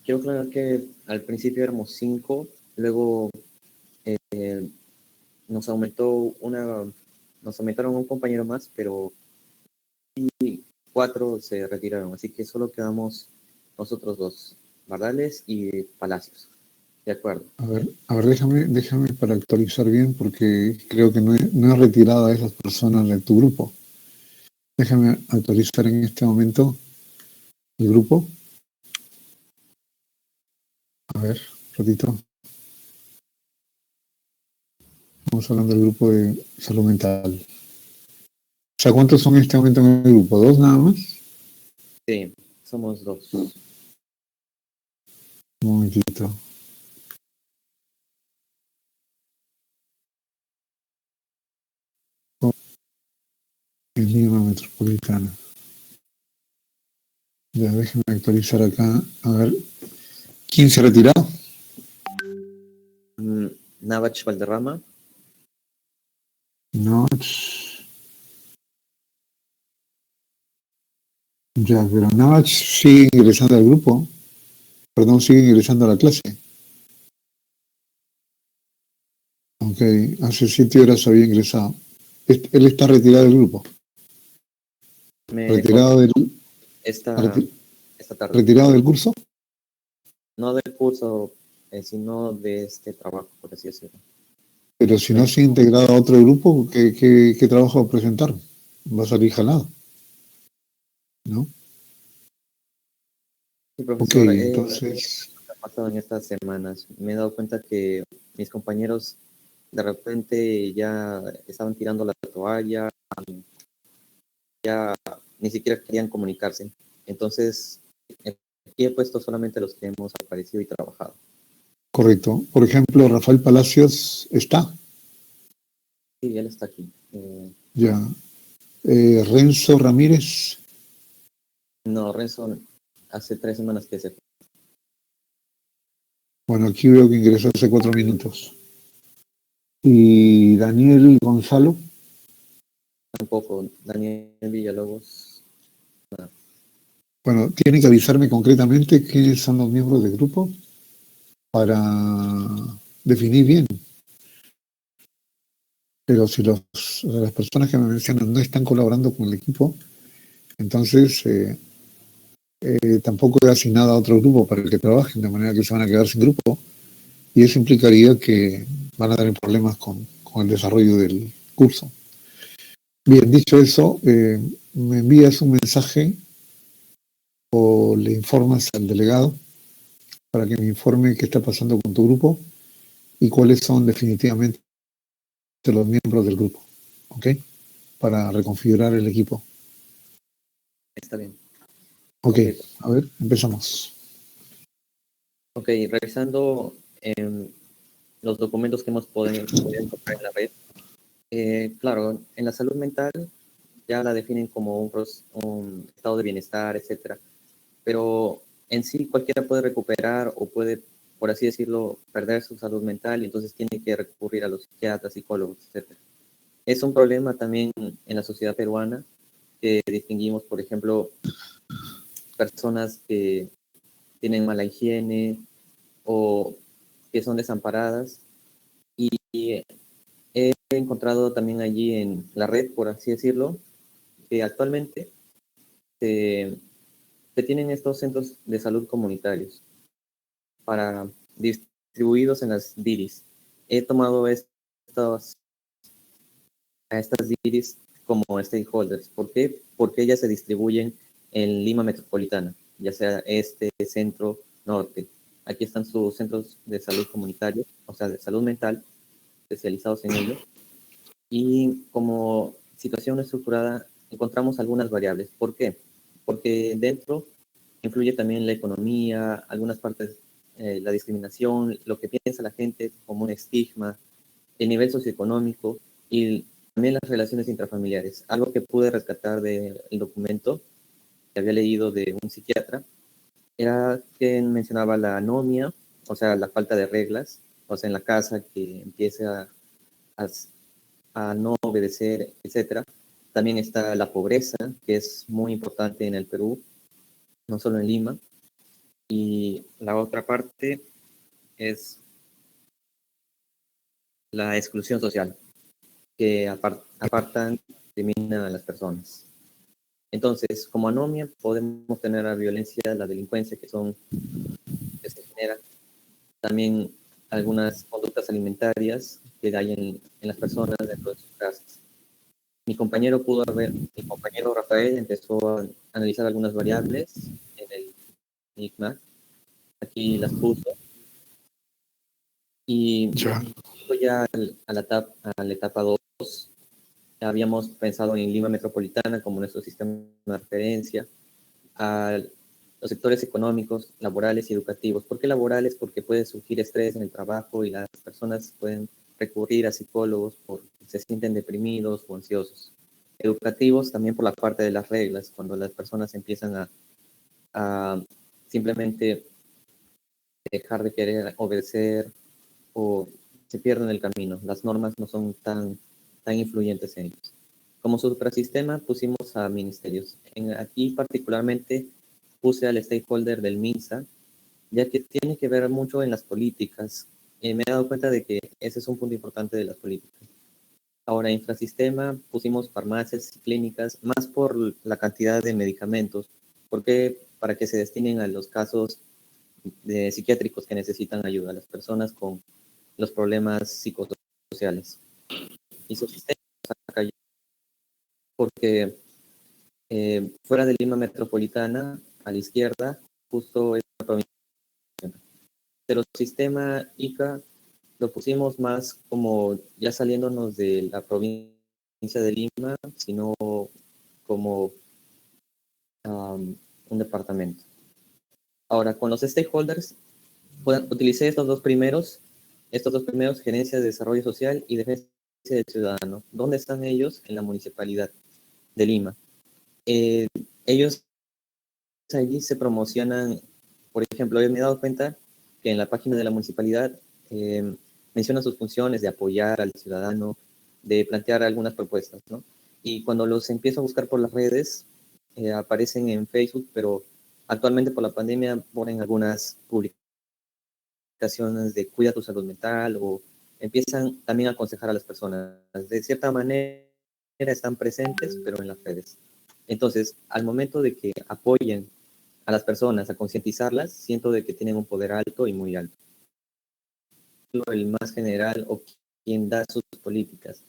Quiero aclarar que al principio éramos 5, luego nos aumentaron un compañero más, pero 4 se retiraron, así que solo quedamos nosotros 2, Bardales y Palacios. De acuerdo. A ver, déjame para actualizar bien, porque creo que no he retirado a esas personas de tu grupo. Déjame actualizar en este momento el grupo. A ver, ratito. Estamos hablando del grupo de salud mental. O sea, ¿cuántos son en este momento en el grupo? ¿2 nada más? Sí, somos 2. Un momentito. En Lima Metropolitana. Ya, déjeme actualizar acá. A ver, ¿quién se ha retirado? Navach Valderrama. No. Ya, pero Navach sigue ingresando al grupo. Perdón, sigue ingresando a la clase. Ok, hace 7 horas había ingresado. Él está retirado del grupo. Me Retirado del, esta tarde. retirado del curso. No del curso, sino de este trabajo, por así decirlo. Pero si no se ha integrado a otro grupo, ¿qué trabajo va a presentar? Va a salir jalado, ¿no? Sí, Ok, profesor, entonces, ¿qué ha pasado en estas semanas? Me he dado cuenta que mis compañeros de repente ya estaban tirando la toalla, ya ni siquiera querían comunicarse. Entonces, aquí he puesto solamente los que hemos aparecido y trabajado. correcto. Por ejemplo, Rafael Palacios está, Sí, él está aquí. ya. Renzo Ramírez, No, Renzo, hace 3 semanas que se fue. bueno, aquí veo que ingresó hace 4 minutos. Y Daniel Gonzalo, Tampoco, Daniel Villalobos. Nada. bueno, tiene que avisarme concretamente quiénes son los miembros del grupo para definir bien. Pero si las personas que me mencionan no están colaborando con el equipo, entonces tampoco he asignado a otro grupo para el que trabajen, de manera que se van a quedar sin grupo, y eso implicaría que van a tener problemas con el desarrollo del curso. Bien, dicho eso, me envías un mensaje o le informas al delegado para que me informe qué está pasando con tu grupo y cuáles son definitivamente los miembros del grupo, ¿ok? Para reconfigurar el equipo. Está bien. Ok, Ok, a ver, empezamos. ok, revisando los documentos que hemos podido encontrar en la red, claro, en la salud mental ya la definen como un estado de bienestar, etcétera. Pero en sí cualquiera puede recuperar o puede, por así decirlo, perder su salud mental y entonces tiene que recurrir a los psiquiatras, psicólogos, etcétera. Es un problema también en la sociedad peruana que distinguimos, por ejemplo, personas que tienen mala higiene o que son desamparadas. Y he encontrado también allí en la red, por así decirlo, que actualmente se, se tienen estos centros de salud comunitarios para distribuidos en las DIRIs. He tomado a estas DIRIs como stakeholders. ¿Por qué? Porque ellas se distribuyen en Lima Metropolitana, ya sea este, centro, norte. Aquí están sus centros de salud comunitarios, o sea, de salud mental, especializados en ello. Y como situación estructurada, encontramos algunas variables. ¿Por qué? Porque dentro influye también la economía, algunas partes, la discriminación, lo que piensa la gente como un estigma, el nivel socioeconómico y también las relaciones intrafamiliares. Algo que pude rescatar del documento que había leído de un psiquiatra era que mencionaba la anomia, o sea, la falta de reglas, o sea, en la casa que empiece a, a no obedecer, etcétera. También está la pobreza, que es muy importante en el Perú, no solo en Lima, y la otra parte es la exclusión social, que apartan, discriminan a las personas. Entonces, como anomia, podemos tener la violencia, la delincuencia que se genera, también algunas conductas alimentarias que hay en las personas dentro de sus casas. Mi compañero Rafael empezó a analizar algunas variables en el enigma, aquí las puso, y Ya. ya a la etapa 2, habíamos pensado en Lima Metropolitana como nuestro sistema de referencia, a los sectores económicos, laborales y educativos. ¿Por qué laborales? Porque puede surgir estrés en el trabajo y las personas pueden recurrir a psicólogos porque se sienten deprimidos o ansiosos. Educativos también por la parte de las reglas, cuando las personas empiezan a simplemente dejar de querer obedecer o se pierden el camino. Las normas no son tan influyentes en ellos. Como suprasistema pusimos a ministerios. Aquí particularmente puse al stakeholder del MINSA, ya que tiene que ver mucho en las políticas. Me he dado cuenta de que ese es un punto importante de las políticas. Ahora, infrasistema, pusimos farmacias y clínicas, más por la cantidad de medicamentos, porque para que se destinen a los casos de psiquiátricos que necesitan ayuda, a las personas con los problemas psicosociales. Y su sistema cayó porque fuera de Lima Metropolitana, a la izquierda, justo es la provincia. Pero el sistema ICA lo pusimos más como ya saliéndonos de la provincia de Lima, sino como un departamento. Ahora, con los stakeholders, utilicé estos dos primeros, gerencia de desarrollo social y defensa del ciudadano. ¿Dónde están ellos? En la municipalidad de Lima. Ellos allí se promocionan, por ejemplo, me he dado cuenta que en la página de la municipalidad menciona sus funciones de apoyar al ciudadano, de plantear algunas propuestas, ¿no? Y cuando los empiezo a buscar por las redes, aparecen en Facebook, pero actualmente por la pandemia ponen algunas publicaciones de cuida tu salud mental o empiezan también a aconsejar a las personas. De cierta manera están presentes, pero en las redes. Entonces, al momento de que apoyen a las personas, a concientizarlas, siento de que tienen un poder alto y muy alto. El más general o quien da sus políticas.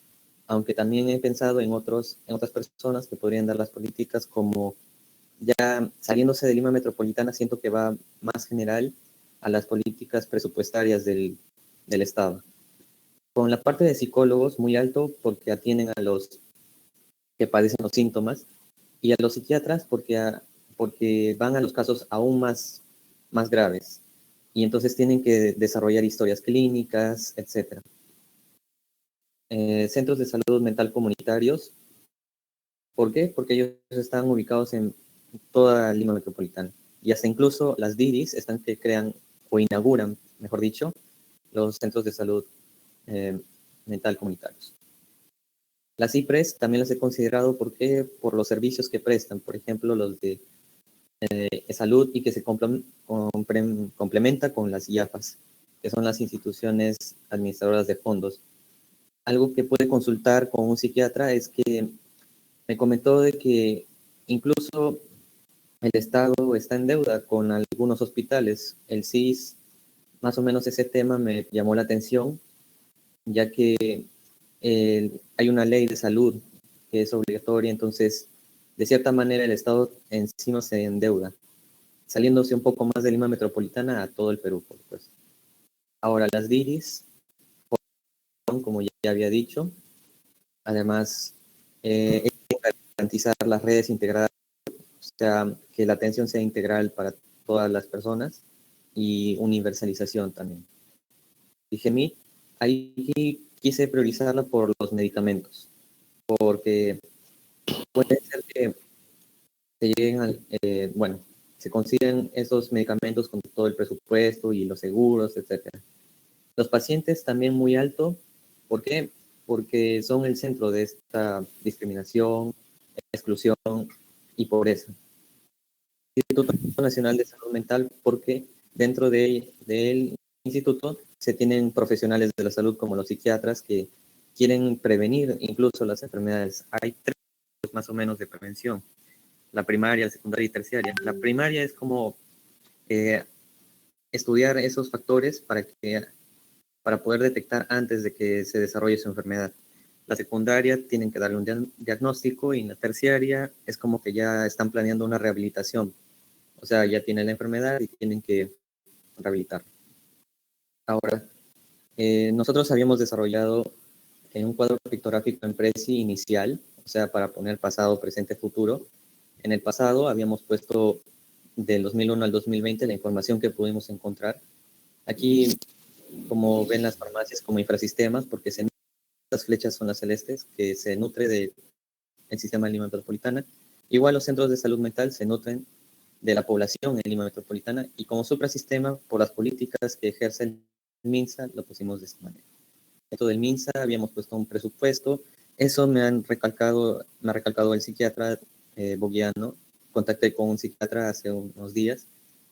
Aunque también he pensado en otras personas que podrían dar las políticas, como ya saliéndose de Lima Metropolitana, siento que va más general a las políticas presupuestarias del Estado. Con la parte de psicólogos, muy alto, porque atienden a los que padecen los síntomas, y a los psiquiatras porque van a los casos aún más graves. Y entonces tienen que desarrollar historias clínicas, etc. Centros de salud mental comunitarios. ¿Por qué? Porque ellos están ubicados en toda Lima Metropolitana. Y hasta incluso las DIRIs están que crean o inauguran, mejor dicho, los centros de salud mental comunitarios. Las IPRES también las he considerado porque por los servicios que prestan, por ejemplo, los de salud y que se complementa con las IAFAS, que son las instituciones administradoras de fondos. Algo que puede consultar con un psiquiatra es que me comentó de que incluso el Estado está en deuda con algunos hospitales. El CIS, más o menos ese tema me llamó la atención, ya que hay una ley de salud que es obligatoria, entonces, de cierta manera, el Estado en sí no se endeuda, saliéndose un poco más de Lima Metropolitana a todo el Perú, por supuesto. Ahora, las DIRIs, como ya había dicho, además, hay que garantizar las redes integradas, o sea, que la atención sea integral para todas las personas y universalización también. Dije, ahí quise priorizarla por los medicamentos, porque puede ser que se lleguen se consiguen esos medicamentos con todo el presupuesto y los seguros, etcétera. Los pacientes también muy alto, ¿por qué? Porque son el centro de esta discriminación, exclusión y pobreza. Instituto Nacional de Salud Mental, porque dentro del instituto se tienen profesionales de la salud como los psiquiatras que quieren prevenir incluso las enfermedades. Hay 3 tipos más o menos de prevención: la primaria, la secundaria y terciaria. La primaria es como estudiar esos factores para poder detectar antes de que se desarrolle su enfermedad. La secundaria tienen que darle un diagnóstico, y en la terciaria es como que ya están planeando una rehabilitación. O sea, ya tienen la enfermedad y tienen que rehabilitar. Ahora, nosotros habíamos desarrollado un cuadro pictográfico en Prezi inicial, o sea, para poner pasado, presente, futuro. En el pasado habíamos puesto del 2001 al 2020 la información que pudimos encontrar. Aquí, como ven, las farmacias como infrasistemas, porque las flechas son las celestes, que se nutre del sistema de Lima Metropolitana. Igual los centros de salud mental se nutren de la población en Lima Metropolitana, y como suprasistema, por las políticas que ejerce el MINSA, lo pusimos de esta manera. Dentro del MINSA habíamos puesto un presupuesto. Eso me ha recalcado el psiquiatra Boguiano. Contacté con un psiquiatra hace unos días.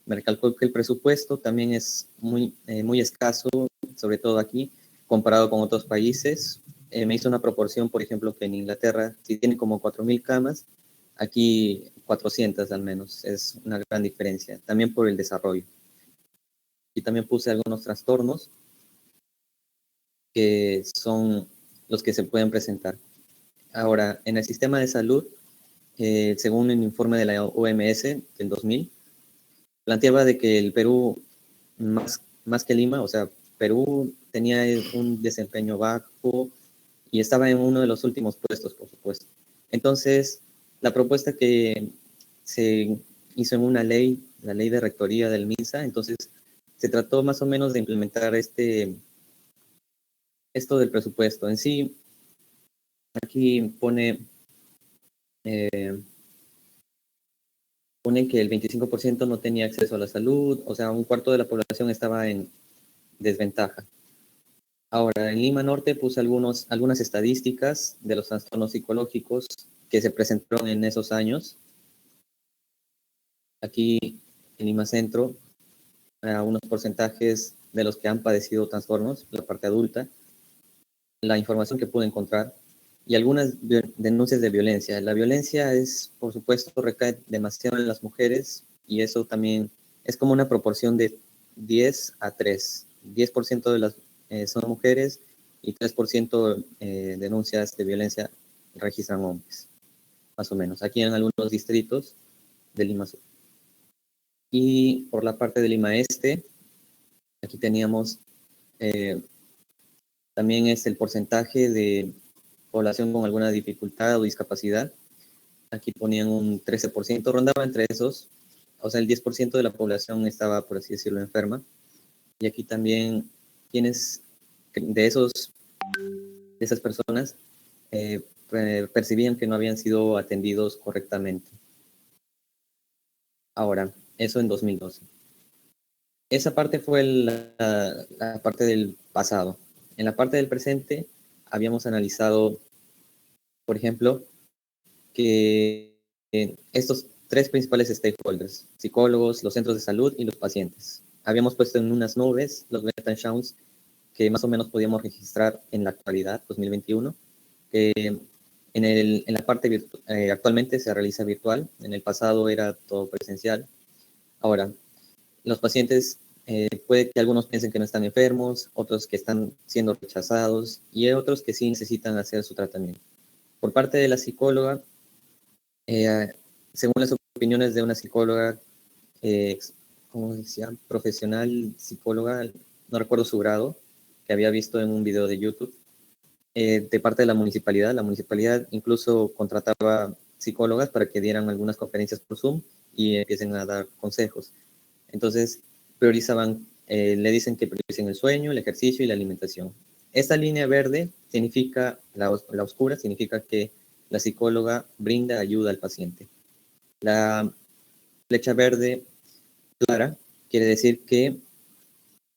Me recalcó que el presupuesto también es muy escaso, sobre todo aquí, comparado con otros países. Me hizo una proporción, por ejemplo, que en Inglaterra, si tiene como 4.000 camas, aquí 400 al menos. Es una gran diferencia, también por el desarrollo. Y también puse algunos trastornos que son los que se pueden presentar. Ahora, en el sistema de salud, según un informe de la OMS del 2000, planteaba de que el Perú, más que Lima, o sea, Perú tenía un desempeño bajo y estaba en uno de los últimos puestos, por supuesto. Entonces, la propuesta que se hizo en una ley, la ley de rectoría del MINSA, entonces se trató más o menos de implementar esto del presupuesto. En sí, aquí pone que el 25% no tenía acceso a la salud, o sea, un cuarto de la población estaba en desventaja. Ahora, en Lima Norte puse algunas estadísticas de los trastornos psicológicos que se presentaron en esos años. Aquí en Lima Centro, unos porcentajes de los que han padecido trastornos, la parte adulta, la información que pude encontrar, y algunas denuncias de violencia. La violencia por supuesto, recae demasiado en las mujeres, y eso también es como una proporción de 10-3. 10% de las son mujeres y 3% denuncias de violencia registran hombres, más o menos, aquí en algunos distritos de Lima Sur. Y por la parte de Lima Este, aquí teníamos también es el porcentaje de población con alguna dificultad o discapacidad. Aquí ponían un 13%, rondaba entre esos, o sea, el 10% de la población estaba, por así decirlo, enferma. Y aquí también quienes de esas personas percibían que no habían sido atendidos correctamente. Ahora, eso en 2012. Esa parte fue la parte del pasado. En la parte del presente habíamos analizado, por ejemplo, que estos 3 principales stakeholders, psicólogos, los centros de salud y los pacientes, habíamos puesto en unas nubes los Wet'suwet'en que más o menos podíamos registrar en la actualidad, 2021, que en la parte actualmente se realiza virtual, en el pasado era todo presencial. Ahora, los pacientes, puede que algunos piensen que no están enfermos, otros que están siendo rechazados y otros que sí necesitan hacer su tratamiento. Por parte de la psicóloga, según las opiniones de una psicóloga, ¿cómo decía? Profesional psicóloga, no recuerdo su grado, que había visto en un video de YouTube, de parte de la municipalidad incluso contrataba psicólogas para que dieran algunas conferencias por Zoom y empiecen a dar consejos. Entonces, priorizaban, le dicen que prioricen el sueño, el ejercicio y la alimentación. Esta línea verde significa, la oscura, significa que la psicóloga brinda ayuda al paciente. La flecha verde clara quiere decir que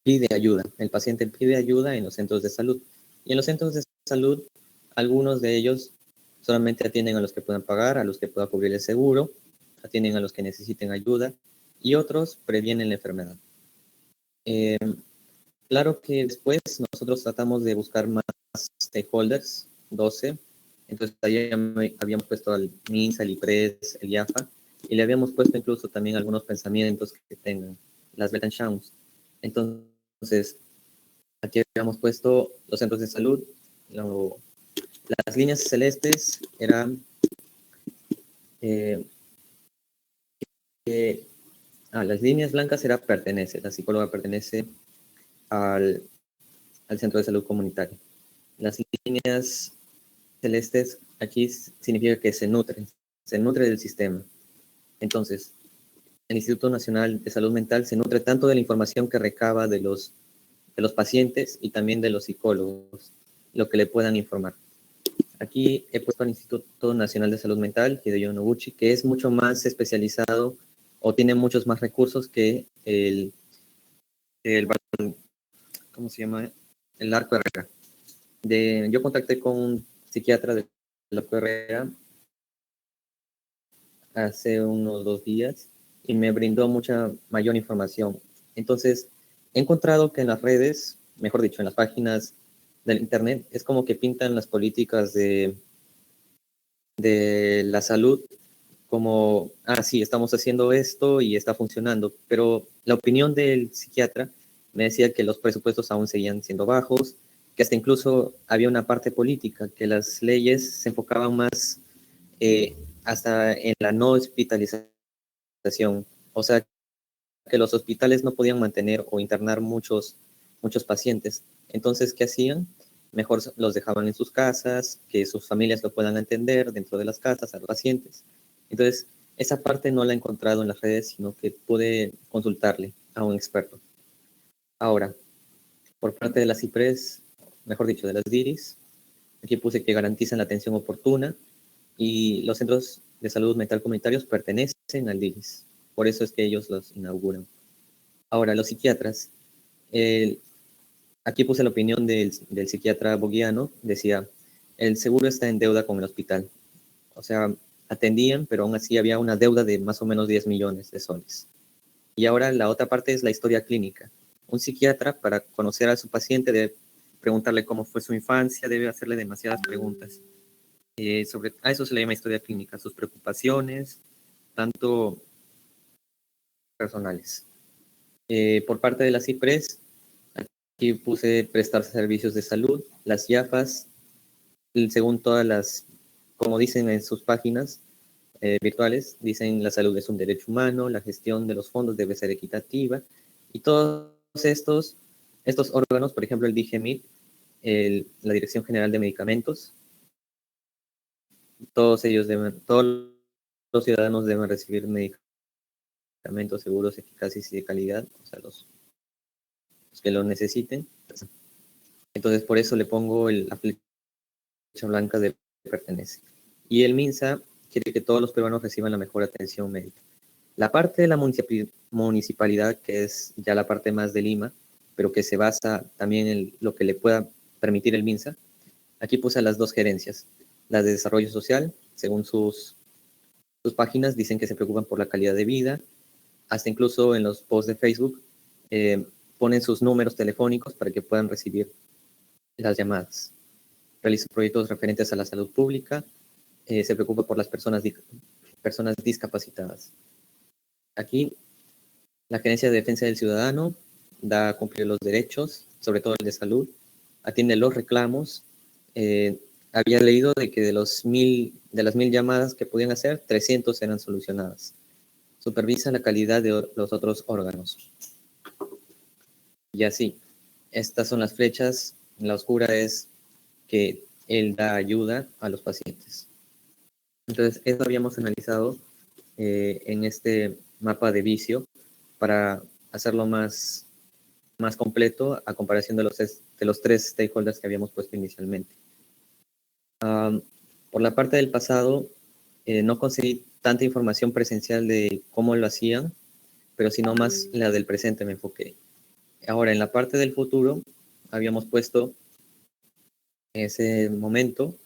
pide ayuda. El paciente pide ayuda en los centros de salud. Y en los centros de salud, algunos de ellos solamente atienden a los que puedan pagar, a los que pueda cubrir el seguro, atienden a los que necesiten ayuda, y otros previenen la enfermedad. Claro que después nosotros tratamos de buscar más stakeholders, 12. Entonces ahí habíamos puesto al MINSA, el IPRES, el IAFA, y le habíamos puesto incluso también algunos pensamientos que tengan las Weltanschauungs. Entonces, aquí habíamos puesto los centros de salud. Las líneas celestes eran las líneas blancas la psicóloga pertenece al centro de salud comunitario. Las líneas celestes aquí significa que se nutre del sistema. Entonces, el Instituto Nacional de Salud Mental se nutre tanto de la información que recaba de los pacientes y también de los psicólogos, lo que le puedan informar. Aquí he puesto al Instituto Nacional de Salud Mental, Hideo Noguchi, que es mucho más especializado o tiene muchos más recursos que ¿cómo se llama? El Arco Herrera. Yo contacté con un psiquiatra del Arco Herrera hace unos 2 días y me brindó mucha mayor información. Entonces, he encontrado que en las redes, mejor dicho, en las páginas del internet, es como que pintan las políticas de la salud como, sí, estamos haciendo esto y está funcionando, pero la opinión del psiquiatra me decía que los presupuestos aún seguían siendo bajos, que hasta incluso había una parte política, que las leyes se enfocaban más hasta en la no hospitalización, o sea, que los hospitales no podían mantener o internar muchos pacientes. Entonces, ¿qué hacían? Mejor los dejaban en sus casas, que sus familias lo puedan entender dentro de las casas a los pacientes. Entonces, esa parte no la he encontrado en las redes, sino que pude consultarle a un experto. Ahora, por parte de las IPRES, mejor dicho, de las DIRIS, aquí puse que garantizan la atención oportuna y los centros de salud mental comunitarios pertenecen al DIRIS. Por eso es que ellos los inauguran. Ahora, los psiquiatras. Aquí puse la opinión del psiquiatra boguiano. Decía, el seguro está en deuda con el hospital. O sea, atendían, pero aún así había una deuda de más o menos 10 millones de soles. Y ahora la otra parte es la historia clínica. Un psiquiatra, para conocer a su paciente, debe preguntarle cómo fue su infancia, debe hacerle demasiadas preguntas. A eso se le llama historia clínica, sus preocupaciones, tanto personales. Por parte de las IPRES, aquí puse prestar servicios de salud, las IAFAS, según todas las, como dicen en sus páginas virtuales, dicen la salud es un derecho humano, la gestión de los fondos debe ser equitativa, y todos estos órganos, por ejemplo el DGMIT, la Dirección General de Medicamentos, todos los ciudadanos deben recibir medicamentos seguros, eficaces y de calidad, o sea, los que lo necesiten. Entonces, por eso le pongo la flecha blanca de pertenece. Y el MINSA quiere que todos los peruanos reciban la mejor atención médica. La parte de la municipalidad, que es ya la parte más de Lima, pero que se basa también en lo que le pueda permitir el MINSA, aquí puse las 2 gerencias. Las de desarrollo social, según sus páginas, dicen que se preocupan por la calidad de vida, hasta incluso en los posts de Facebook ponen sus números telefónicos para que puedan recibir las llamadas. Realiza proyectos referentes a la salud pública, se preocupa por las personas discapacitadas. Aquí, la Gerencia de Defensa del Ciudadano da a cumplir los derechos, sobre todo el de salud, atiende los reclamos. Había leído de que de las 1000 llamadas que podían hacer, 300 eran solucionadas. Supervisa la calidad de los otros órganos. Y así, estas son las flechas. La oscura es que él da ayuda a los pacientes. Entonces, eso habíamos analizado en este mapa de vicio para hacerlo más completo a comparación de los 3 stakeholders que habíamos puesto inicialmente. Por la parte del pasado, no conseguí tanta información presencial de cómo lo hacían, pero sino más la del presente me enfoqué. Ahora, en la parte del futuro, habíamos puesto en ese momento,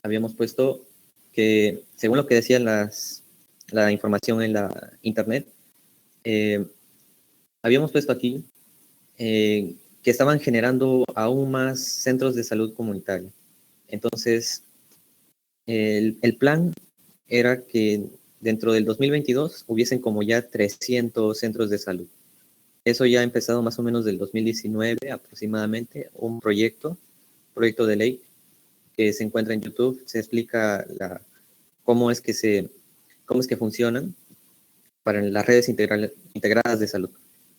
habíamos puesto que, según lo que decía la información en la internet, habíamos puesto aquí que estaban generando aún más centros de salud comunitaria. Entonces, el plan era que dentro del 2022 hubiesen como ya 300 centros de salud. Eso ya ha empezado más o menos del 2019 aproximadamente, un proyecto de ley que se encuentra en YouTube. Se explica cómo es que funcionan para las redes integradas de salud.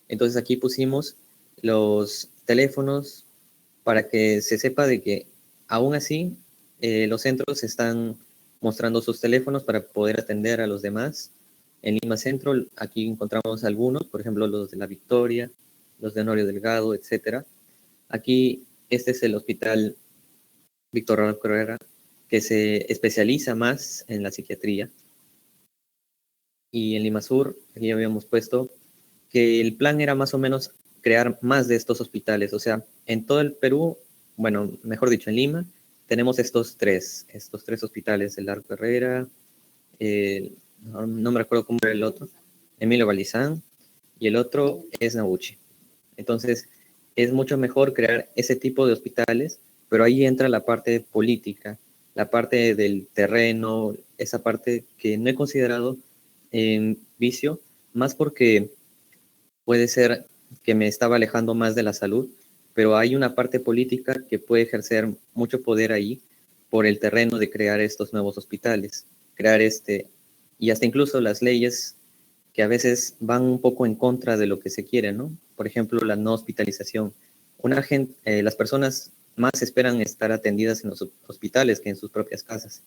Entonces aquí pusimos los teléfonos para que se sepa de que aún así los centros están mostrando sus teléfonos para poder atender a los demás. En Lima Centro, aquí encontramos algunos, por ejemplo, los de La Victoria, los de Honorio Delgado, etcétera. Aquí, este es el Hospital Víctor Raúl Correa, que se especializa más en la psiquiatría. Y en Lima Sur, aquí habíamos puesto que el plan era más o menos crear más de estos hospitales. O sea, en todo el Perú, bueno, mejor dicho, en Lima, tenemos estos tres hospitales, el Arco Herrera, no me recuerdo cómo era el otro, Emilio Balizán, y el otro es Nabuchi. Entonces, es mucho mejor crear ese tipo de hospitales, pero ahí entra la parte política, la parte del terreno, esa parte que no he considerado en vicio, más porque puede ser que me estaba alejando más de la salud, pero hay una parte política que puede ejercer mucho poder ahí por el terreno de crear estos nuevos hospitales, crear y hasta incluso las leyes que a veces van un poco en contra de lo que se quiere, ¿no? Por ejemplo, la no hospitalización. Las personas más esperan estar atendidas en los hospitales que en sus propias casas,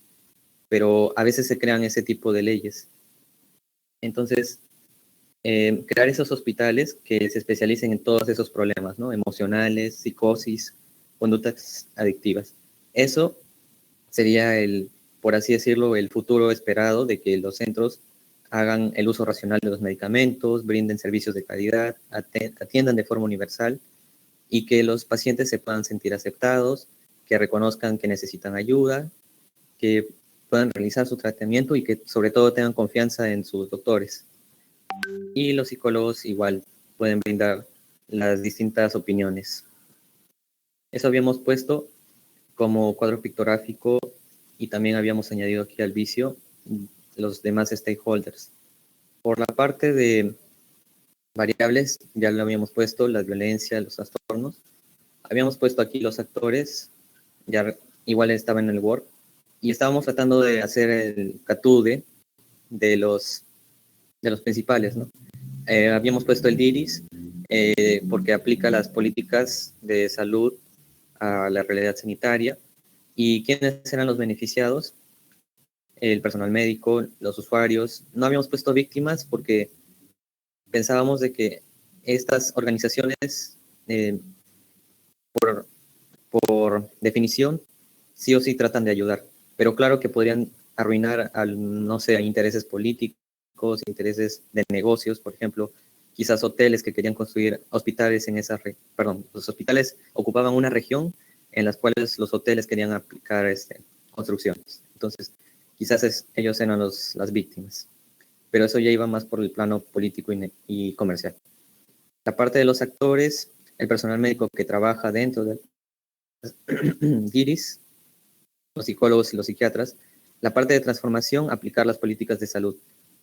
pero a veces se crean ese tipo de leyes. Entonces, crear esos hospitales que se especialicen en todos esos problemas, ¿no? Emocionales, psicosis, conductas adictivas. Eso sería por así decirlo, el futuro esperado de que los centros hagan el uso racional de los medicamentos, brinden servicios de calidad, atiendan de forma universal y que los pacientes se puedan sentir aceptados, que reconozcan que necesitan ayuda, que puedan realizar su tratamiento y que sobre todo tengan confianza en sus doctores. Y los psicólogos igual pueden brindar las distintas opiniones. Eso habíamos puesto como cuadro pictográfico y también habíamos añadido aquí al vicio los demás stakeholders. Por la parte de variables, ya lo habíamos puesto, la violencia, los trastornos. Habíamos puesto aquí los actores, ya igual estaba en el Word, y estábamos tratando de hacer el catude de los principales, ¿no? Habíamos puesto el DIRIS, porque aplica las políticas de salud a la realidad sanitaria. ¿Y quiénes eran los beneficiados? El personal médico, los usuarios. No habíamos puesto víctimas porque pensábamos de que estas organizaciones, por definición, sí o sí tratan de ayudar. Pero claro que podrían arruinar, no sé, a intereses políticos, intereses de negocios, por ejemplo, quizás hoteles que querían construir hospitales en los hospitales ocupaban una región en las cuales los hoteles querían aplicar construcciones. Entonces, quizás ellos eran las víctimas. Pero eso ya iba más por el plano político y comercial. La parte de los actores, el personal médico que trabaja dentro del DIRIS, los psicólogos y los psiquiatras. La parte de transformación, aplicar las políticas de salud.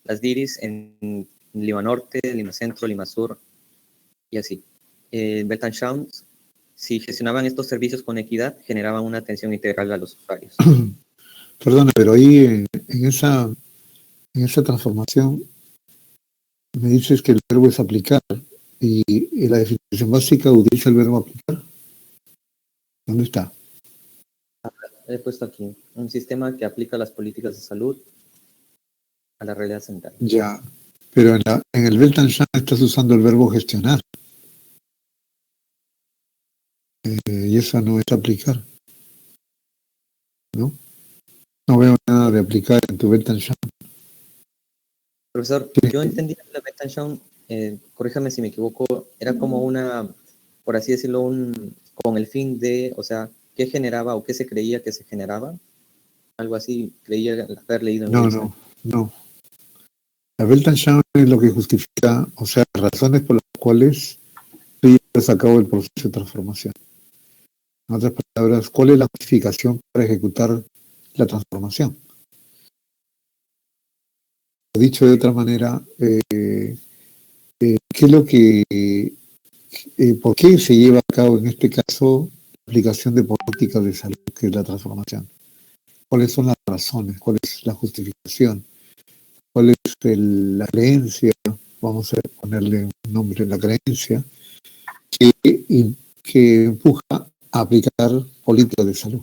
Las DIRIS en Lima Norte, Lima Centro, Lima Sur y así. Weltanschauung, si gestionaban estos servicios con equidad, generaban una atención integral a los usuarios. Perdona, pero ahí en esa transformación me dices que el verbo es aplicar y la definición básica utiliza el verbo aplicar. ¿Dónde está? He puesto aquí un sistema que aplica las políticas de salud a la realidad sanitaria. Ya, pero en el Weltanschauung estás usando el verbo gestionar. Y eso no es aplicar. ¿No? No veo nada de aplicar en tu Weltanschauung. Profesor, yo entendí que la Weltanschauung, corríjame si me equivoco, era como por así decirlo, con el fin de, o sea, ¿qué generaba o qué se creía que se generaba? Algo así, creía haber leído en Wilson. No. La Weltanschauung es lo que justifica, o sea, razones por las cuales llevas a cabo el proceso de transformación. En otras palabras, ¿cuál es la justificación para ejecutar la transformación? Dicho de otra manera, ¿qué es lo que, por qué se lleva a cabo en este caso la aplicación de políticas de salud, que es la transformación? ¿Cuáles son las razones? ¿Cuál es la justificación? ¿Cuál es la creencia? Vamos a ponerle un nombre, la creencia, que empuja a aplicar políticas de salud,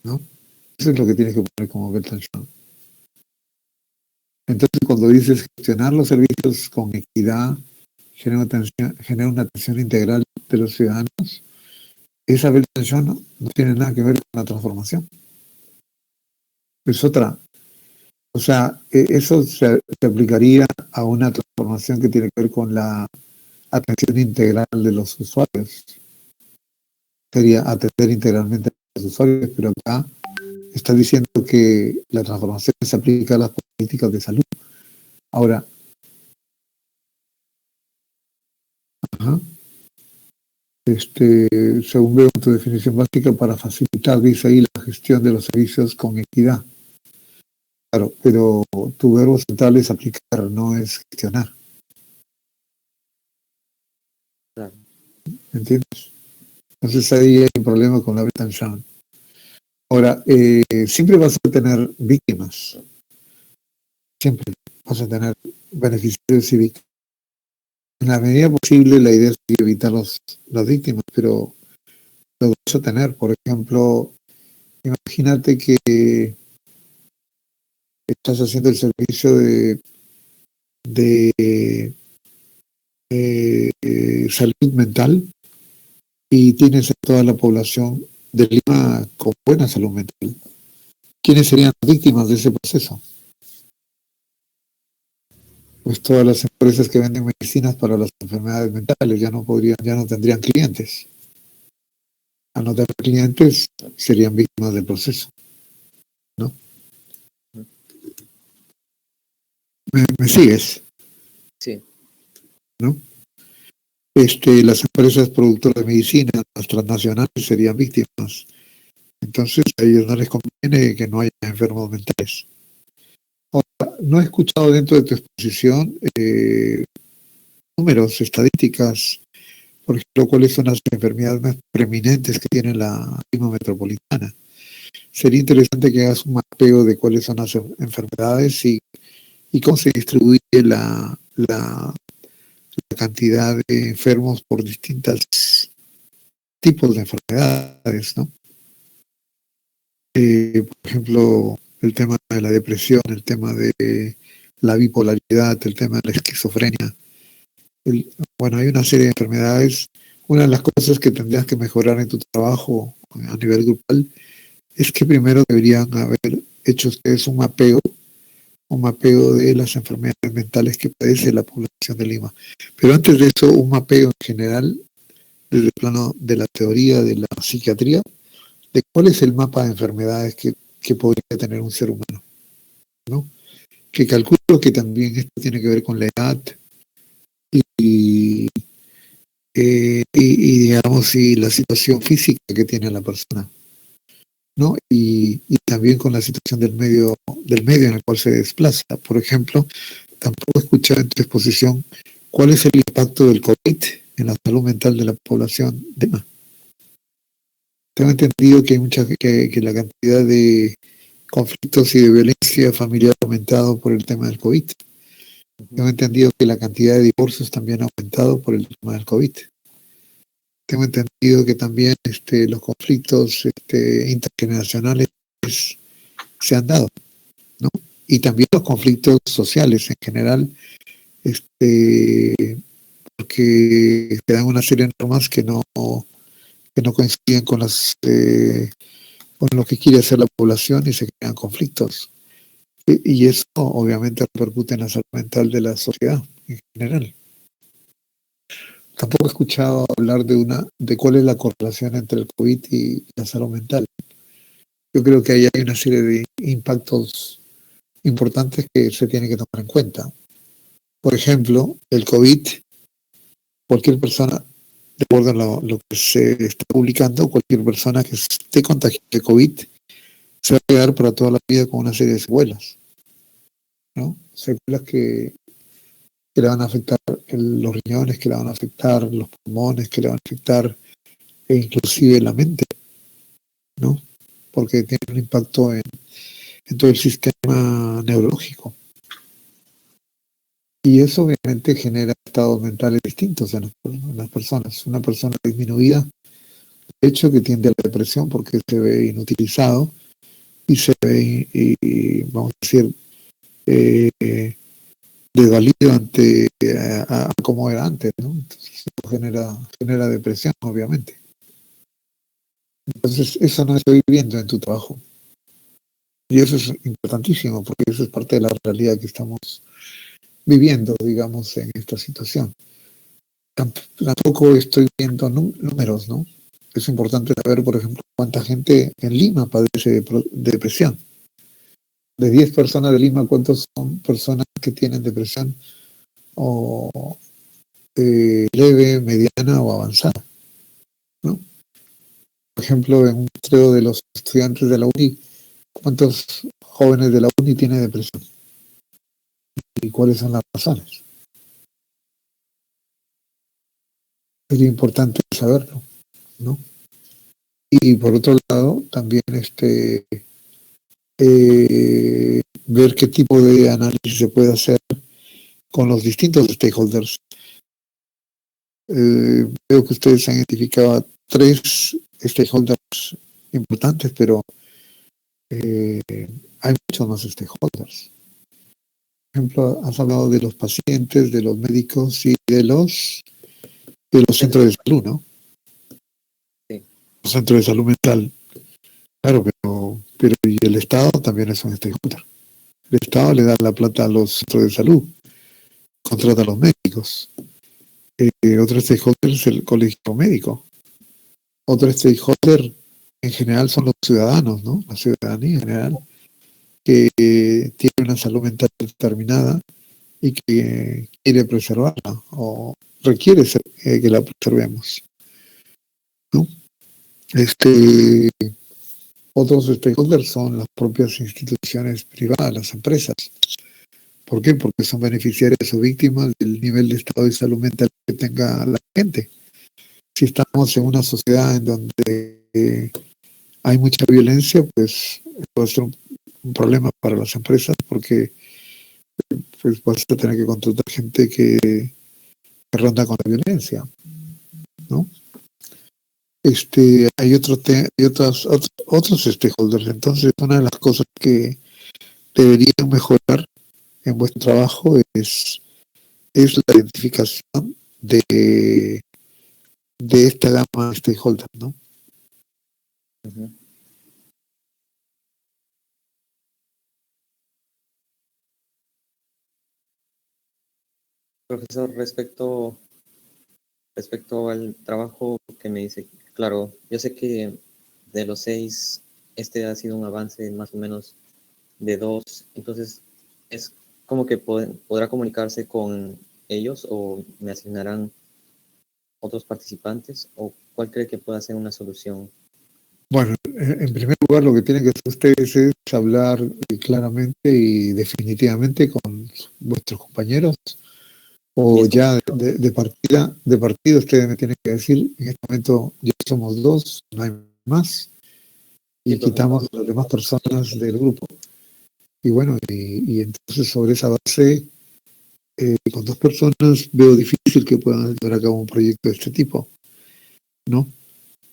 ¿no? Eso es lo que tienes que poner como Beltrán. Entonces, cuando dices gestionar los servicios con equidad, genera una atención integral de los ciudadanos, esa Beltrán no tiene nada que ver con la transformación. Es otra. O sea, eso se aplicaría a una transformación que tiene que ver con la atención integral de los usuarios. Sería atender integralmente a los usuarios, pero acá está diciendo que la transformación se aplica a las políticas de salud. Ahora, ajá, según veo en tu definición básica, para facilitar, dice ahí, la gestión de los servicios con equidad. Claro, pero tu verbo central es aplicar, no es gestionar. Claro. ¿Entiendes? Entonces ahí hay un problema con la Beltrán. Ahora, siempre vas a tener víctimas. Siempre vas a tener beneficiarios y víctimas. En la medida posible, la idea es evitar las víctimas, pero lo vas a tener. Por ejemplo, imagínate que estás haciendo el servicio de salud mental y tienes a toda la población de Lima con buena salud mental. ¿Quiénes serían las víctimas de ese proceso? Pues todas las empresas que venden medicinas para las enfermedades mentales ya no tendrían clientes. Al no tener clientes, serían víctimas del proceso, ¿no? ¿Me sigues? Sí. ¿No? Las empresas productoras de medicina, las transnacionales, serían víctimas. Entonces, a ellos no les conviene que no haya enfermos mentales. Ahora, no he escuchado dentro de tu exposición números, estadísticas, por ejemplo, cuáles son las enfermedades más preeminentes que tiene la Lima metropolitana. Sería interesante que hagas un mapeo de cuáles son las enfermedades y cómo se distribuye la cantidad de enfermos por distintos tipos de enfermedades, ¿no? Por ejemplo, el tema de la depresión, el tema de la bipolaridad, el tema de la esquizofrenia. Bueno, hay una serie de enfermedades. Una de las cosas que tendrías que mejorar en tu trabajo a nivel grupal es que primero deberían haber hecho ustedes un mapeo de las enfermedades mentales que padece la población de Lima. Pero antes de eso, un mapeo en general, desde el plano de la teoría de la psiquiatría, de cuál es el mapa de enfermedades que podría tener un ser humano, ¿no? Que calculo que también esto tiene que ver con la edad y digamos, y la situación física que tiene la persona, ¿no? Y también con la situación del medio en el cual se desplaza. Por ejemplo, tampoco he escuchado en tu exposición cuál es el impacto del COVID en la salud mental de la población de Lima. Tengo entendido que hay que la cantidad de conflictos y de violencia familiar ha aumentado por el tema del COVID. Tengo entendido que la cantidad de divorcios también ha aumentado por el tema del COVID. Tengo entendido que también los conflictos intergeneracionales se han dado, ¿no? Y también los conflictos sociales en general, porque se dan una serie de normas que no coinciden con con lo que quiere hacer la población y se crean conflictos. Y eso obviamente repercute en la salud mental de la sociedad en general. Tampoco he escuchado hablar de cuál es la correlación entre el COVID y la salud mental. Yo creo que ahí hay una serie de impactos importantes que se tienen que tomar en cuenta. Por ejemplo, el COVID cualquier persona, de acuerdo a lo que se está publicando, cualquier persona que esté contagiada de COVID se va a quedar para toda la vida con una serie de secuelas, ¿no? Secuelas que le van a afectar los riñones, que le van a afectar los pulmones, que le van a afectar e inclusive la mente, ¿no? Porque tiene un impacto en todo el sistema neurológico. Y eso obviamente genera estados mentales distintos en las personas. Una persona disminuida, de hecho, que tiende a la depresión porque se ve inutilizado y se ve, vamos a decir, desvalido ante a como era antes, ¿no? Entonces eso genera depresión, obviamente. Entonces eso no estoy viviendo en tu trabajo. Y eso es importantísimo porque eso es parte de la realidad que estamos viviendo, digamos, en esta situación. Tampoco estoy viendo números, ¿no? Es importante saber, por ejemplo, cuánta gente en Lima padece de depresión. De 10 personas de Lima, ¿cuántos son personas que tienen depresión o leve, mediana o avanzada, ¿no? Por ejemplo, en un muestreo de los estudiantes de la UNI, ¿cuántos jóvenes de la UNI tienen depresión? ¿Y cuáles son las razones? Sería importante saberlo, ¿no? Y por otro lado, también ver qué tipo de análisis se puede hacer con los distintos stakeholders. Veo que ustedes han identificado a 3 stakeholders importantes, pero hay muchos más stakeholders. Por ejemplo, has hablado de los pacientes, de los médicos y de los centros de salud, ¿no? Sí. Los centros de salud mental. Claro, pero y el Estado también es un stakeholder. El Estado le da la plata a los centros de salud, contrata a los médicos. Otro stakeholder es el colegio médico. Otro stakeholder en general son los ciudadanos, ¿no? La ciudadanía en general, que tiene una salud mental determinada y que quiere preservarla o requiere que la preservemos, ¿no? Otros stakeholders son las propias instituciones privadas, las empresas. ¿Por qué? Porque son beneficiarias o víctimas del nivel de estado de salud mental que tenga la gente. Si estamos en una sociedad en donde hay mucha violencia, pues puede ser un problema para las empresas porque pues vas a tener que contratar gente que ronda con la violencia, ¿no? Hay otros stakeholders. Entonces, una de las cosas que deberían mejorar en vuestro trabajo es la identificación de esta gama de stakeholders, ¿no? Ujú. Profesor, respecto al trabajo que me dice, claro, yo sé que de los 6, este ha sido un avance más o menos de 2, entonces es como que podrá comunicarse con ellos o me asignarán otros participantes o cuál cree que pueda ser una solución. Bueno, en primer lugar, lo que tienen que hacer ustedes es hablar claramente y definitivamente con vuestros compañeros, o Listo. ya de partida ustedes me tienen que decir, en este momento ya somos 2, no hay más, Sí, y profesor. quitamos a las demás personas del grupo. Y bueno, y entonces sobre esa base, con 2 personas veo difícil que puedan llevar a cabo un proyecto de este tipo, ¿no?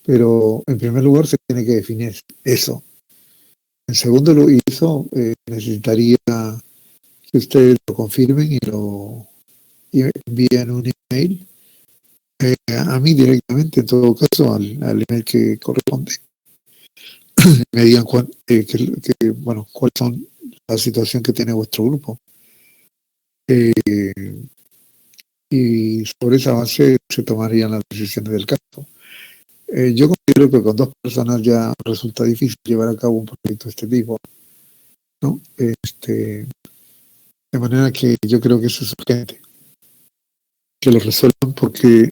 Pero en primer lugar se tiene que definir eso. En segundo lugar, y eso necesitaría que ustedes lo confirmen y envíen un email a mí directamente, en todo caso, al email que corresponde. Me digan bueno, cuáles son la situación que tiene vuestro grupo. Eh, y sobre esa base se tomarían las decisiones del caso. Yo considero que con 2 personas ya resulta difícil llevar a cabo un proyecto de este tipo, ¿no? De manera que yo creo que eso es urgente. que lo resuelvan porque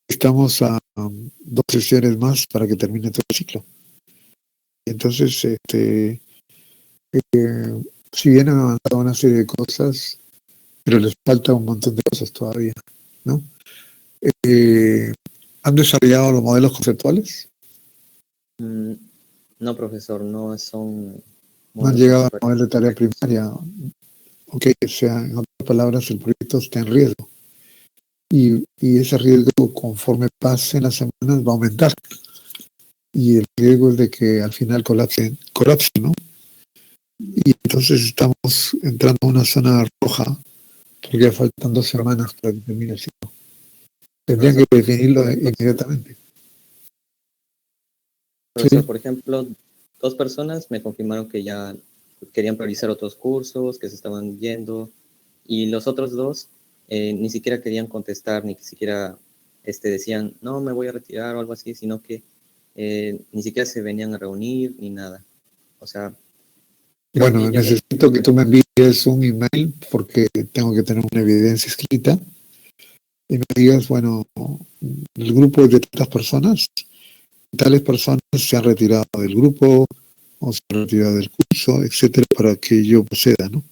estamos a 2 sesiones más para que termine todo el ciclo. Entonces, si bien han avanzado una serie de cosas, pero les falta un montón de cosas todavía, ¿no? ¿Han desarrollado los modelos conceptuales? No, profesor, no son ¿No han modelos llegado al conceptuales. modelo de tarea primaria? Ok, o sea, en otras palabras, el proyecto está en riesgo. Y ese riesgo, conforme pasen las semanas, va a aumentar. Y el riesgo es de que al final colapse, ¿no? Y entonces estamos entrando a una zona roja, porque ya faltan 2 semanas para que termine el ciclo. Tendrían que definirlo inmediatamente. Profesor, Sí. por ejemplo, 2 personas me confirmaron que ya querían priorizar otros cursos, que se estaban yendo, y los otros 2 ni siquiera querían contestar, ni siquiera decían, no, me voy a retirar o algo así, sino que ni siquiera se venían a reunir ni nada. O sea, creo Bueno, que ya necesito que tú me envíes un email porque tengo que tener una evidencia escrita y me digas, bueno, el grupo es de tantas personas, tales personas se han retirado del grupo o se han retirado del curso, etcétera, para que yo proceda, ¿no?